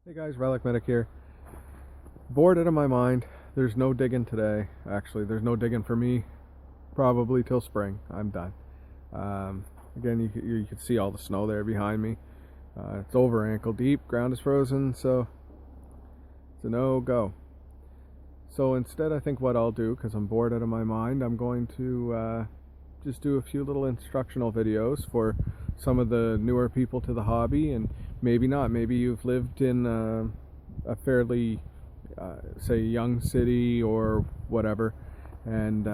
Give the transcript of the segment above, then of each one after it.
Hey guys, Relic Medic here. Bored out of my mind. There's no digging today. Actually, there's no digging for me. Probably till spring. I'm done. Again, you can see all the snow there behind me. It's over ankle deep. Ground is frozen, so it's a no-go. So instead, I think what I'll do, because I'm bored out of my mind, I'm going to just do a few little instructional videos for some of the newer people to the hobby, and maybe not. Maybe you've lived in a fairly, say, young city or whatever, and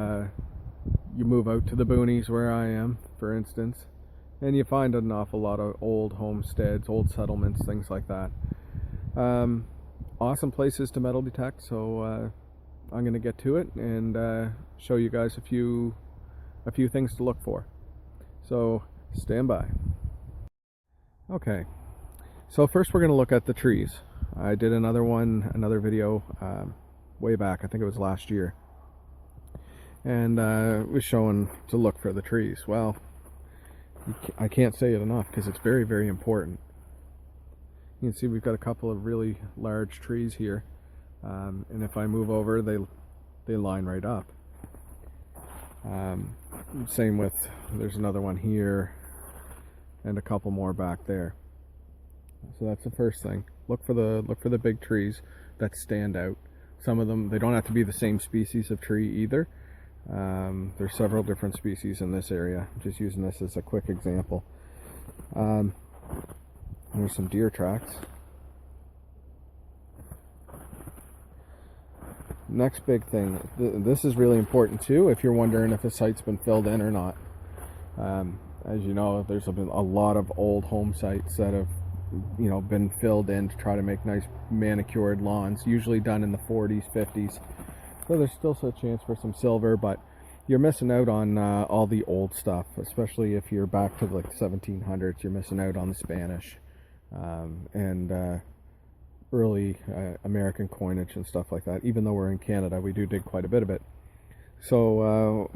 you move out to the boonies where I am, for instance, and you find an awful lot of old homesteads, old settlements, things like that. Awesome places to metal detect, so I'm going to get to it and show you guys a few things to look for. So stand by. Okay, so first we're going to look at the trees. I did another video way back, I think it was last year, and it was showing to look for the trees. Well, I can't say it enough because it's very, very important. You can see we've got a couple of really large trees here, and if I move over, they line right up. Same with, there's another one here and a couple more back there. So that's the first thing. Look for the big trees that stand out. Some of them, they don't have to be the same species of tree either. There's several different species in this area. I'm just using this as a quick example. There's some deer tracks. Next big thing, this is really important too if you're wondering if a site's been filled in or not. As you know, there's been a lot of old home sites that have, been filled in to try to make nice manicured lawns, usually done in the 40s, 50s. So there's still a chance for some silver, but you're missing out on all the old stuff, especially if you're back to like 1700s. You're missing out on the Spanish and early American coinage and stuff like that. Even though we're in Canada, we do dig quite a bit of it. So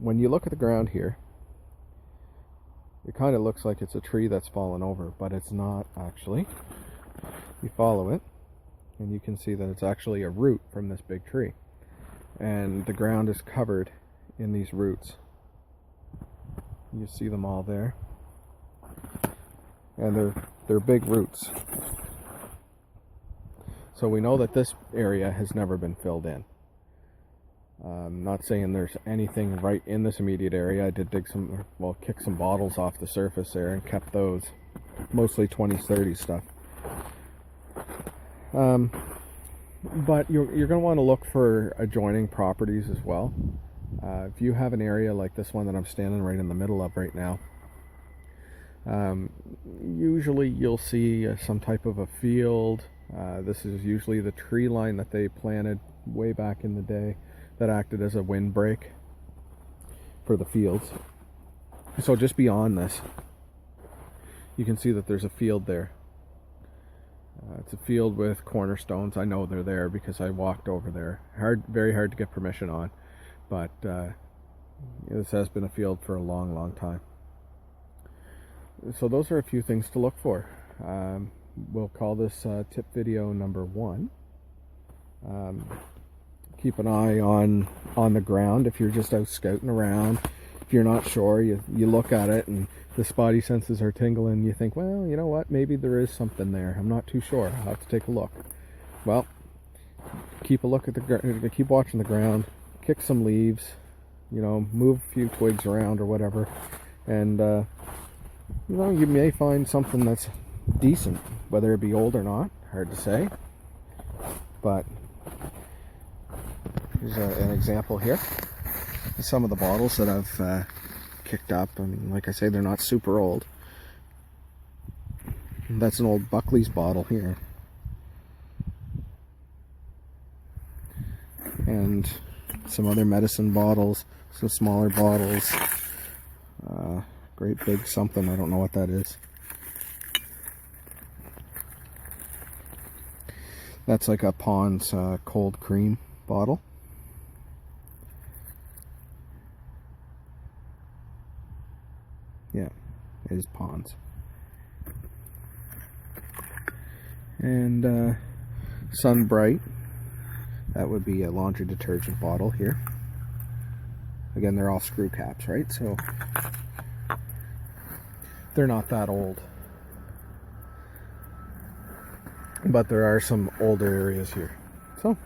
when you look at the ground here, it kind of looks like it's a tree that's fallen over, but it's not actually. You follow it, and you can see that it's actually a root from this big tree. And the ground is covered in these roots. You see them all there. And they're big roots. So we know that this area has never been filled in. I'm not saying there's anything right in this immediate area. I did kick some bottles off the surface there and kept those. Mostly 20s, 30s stuff. But you're going to want to look for adjoining properties as well. If you have an area like this one that I'm standing right in the middle of right now, usually you'll see some type of a field. This is usually the tree line that they planted way back in the day that acted as a windbreak for the fields. So just beyond this, you can see that there's a field there. It's a field with cornerstones. I know they're there because I walked over there. Very hard to get permission on, but this has been a field for a long, long time. So those are a few things to look for. We'll call this tip video number 1. Keep an eye on the ground if you're just out scouting around. If you're not sure, you look at it and the spotty senses are tingling. You think, well, you know what? Maybe there is something there. I'm not too sure. I'll have to take a look. Well, keep a look at keep watching the ground. Kick some leaves. Move a few twigs around or whatever, and you may find something that's decent, whether it be old or not. Hard to say, but here's an example here. Some of the bottles that I've kicked up. I mean, like I say, they're not super old. That's an old Buckley's bottle here, and some other medicine bottles, some smaller bottles. Great big something, I don't know what that is. That's like a Pond's cold cream bottle. Yeah, it is Pond's. And Sun Bright, that would be a laundry detergent bottle here. Again, they're all screw caps, right? So they're not that old. But there are some older areas here. So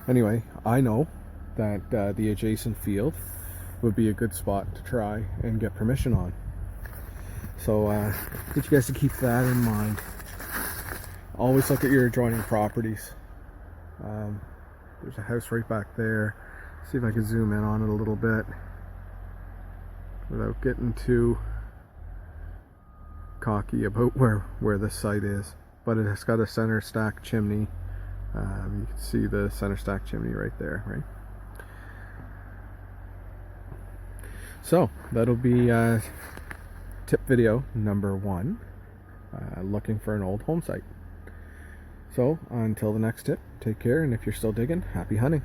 anyway, I know that the adjacent field would be a good spot to try and get permission on. So get you guys to keep that in mind. Always look at your adjoining properties. There's a house right back there. See if I can zoom in on it a little bit without getting too cocky about where the site is. But it has got a center stack chimney. You can see the center stack chimney right there, right? So that'll be tip video number 1, looking for an old home site. So until the next tip, take care, and if you're still digging, happy hunting.